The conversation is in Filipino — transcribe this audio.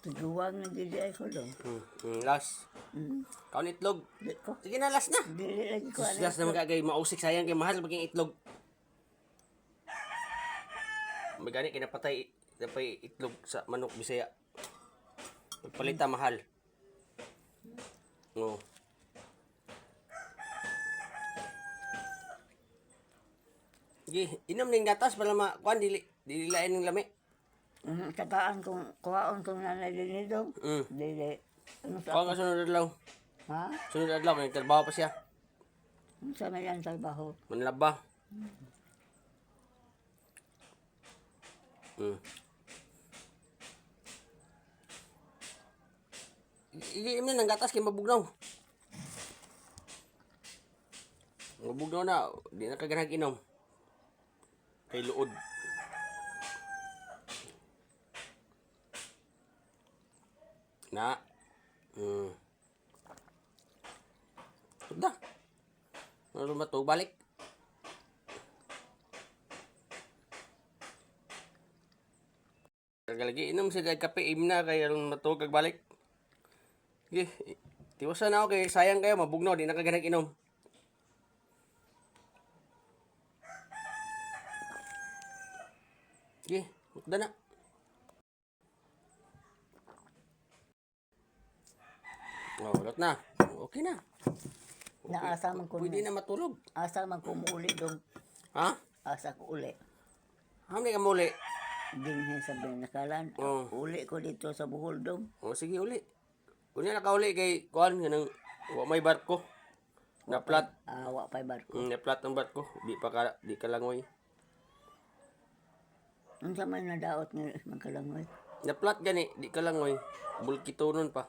Tiguwang na dili ay ko dong. Last. Kaon itlog. Di ko. Sige na, last na. Dili lagi ko. Last na magagay. Mausik sayang kay mahal maging itlog. Magani kinapatay itlog sa manok Bisaya. Pagpalita mahal. Oo. Sige, inom ning gatas para makuan dili lain ng lami. Kataan kung kuhaon kong nanay din dong. Dili. Ano sa Kuan ka sunod adlaw. ha? Sunod adlaw kay trabaho pa siya. Ano sa may yan trabaho? Manlaba. Iinom na ng gatas kay mabugnaw. Mabugnaw na, di na kaganag inom. Kay luod. Na. Sudah. Ano matug balik? Lagi inom siya kape im na kay aron matug kag balik. Sige, tiwasan na ako kay sayang kayo mabugnaw di na kaganag inom. Sige, mukda na. Ulat na. Okay na. Naasa man ko. Pwede na matulog. Asa man ko muuli dong. Ha? Asa ko uli. Hamli ka muli. Dinhe sa binakalan. Uli ko dito sa Bohol dong. Sige uli. Kunya nakauli kay kuan nang wa may barko. Na flat. Wa pa'y barko. Na flat ang barko. Di ka langoy. Ang sa may nadaot nga magkalangoy. Na flat gani, di ka langoy. Bulkito nun pa.